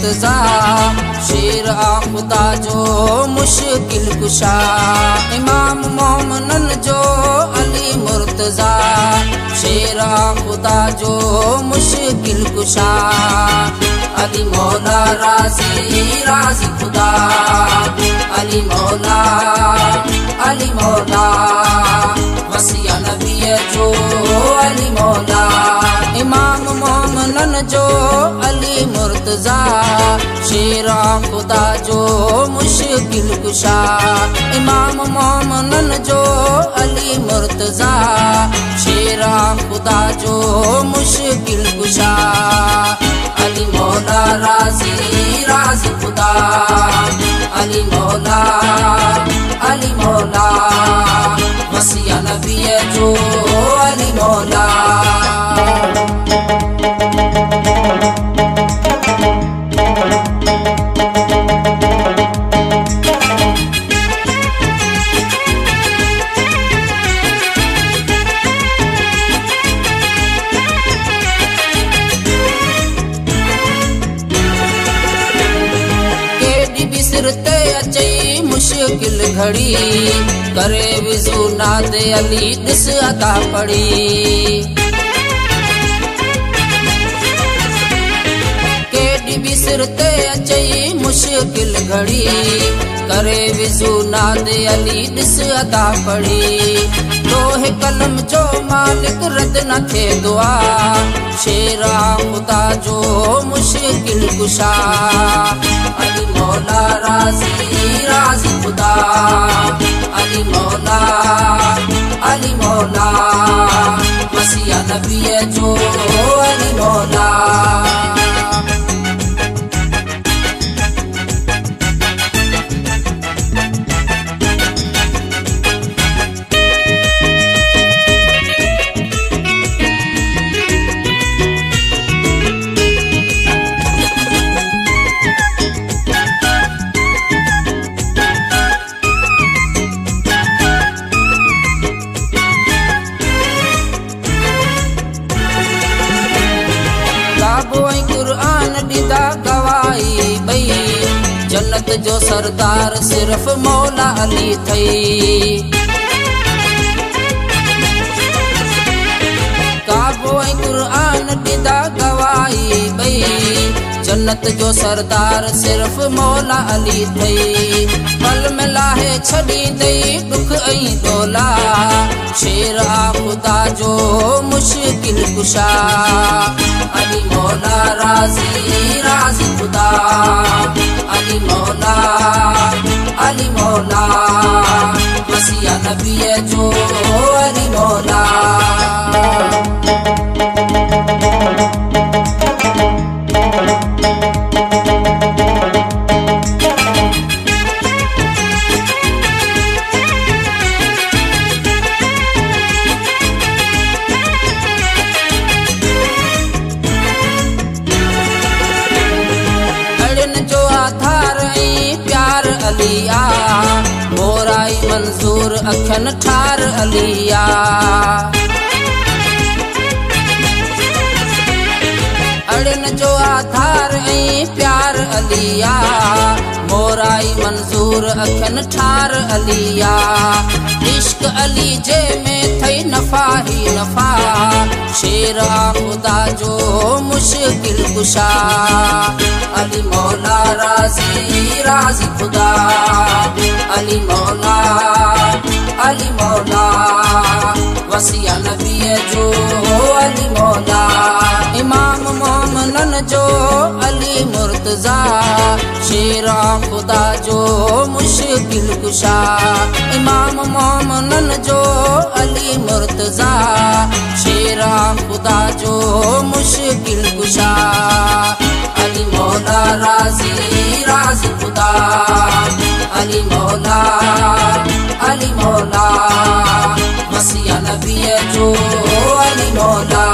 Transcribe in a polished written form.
मुर्तजा शेर आ खुदा जो मुश्किल कुशा इमाम मोमिनन जो अली मुर्तजा शेर आ खुदा जो मुश्किल कुशा अली मौला राजी राजी खुदा अली मौला वसिया नबी जो अली मौला इमाम मोमिनन जो अली मुर्तजा शेर आ खुदा जो मुश्किल कुशा इमाम मोमिनन जो अली मुर्तजा शेर आ खुदा जो मुश्किल कुशा अली मौला राजी राजी खुदा अली मौला वसिया नबी जो अली मौला बिसरते अचई मुश्किल घड़ी करे विजू नादे अली दिस अदा पड़ी केडी बिसरते अचई मुश्किल घड़ी करे विजू नादे अली दिस अदा पड़ी लोहे कलम जो मालिक रद न थे दुआ शेर आ खुदा जो मुश्किल कुशा अली मौला राजी राजी खुदा अली मौला वसिया नबी जो अली मौला कुरान दिदा गवाई बई जन्नत जो सरदार सिर्फ मौला अली थई काबो कुरान दिदा गवाई बई जन्नत जो सरदार सिर्फ मौला अली थई पल में लाहे छड़ी दई दुख ऐं डोला शेर आ खुदा जो मुश्किल कुशा अली मौला राजी राजी खुदा अली मौला वसिया नबी जो अली मौला अलिया मोराई मंजूर अखन ठार अलिया अड़न जो आधार ऐं प्यार अलिया मोराई मंजूर अखन ठार अलिया इश्क अली जे में थई नफा ही नफा शेर आ खुदा जो मुश्किल कुशा अली मौला राजी राजी खुदा अली मौला वसिया नबी जो अली मौला इमाम मोमिनन जो अली मुर्तजा शेर आ खुदा जो मुश्किल कुशा इमाम मोमिनन जो अली मुर्तजा शेर आ खुदा जो मुश्किल कुशा अली मौला राजी राजी खुदा अली मौला वसिया नबी जो अली मौला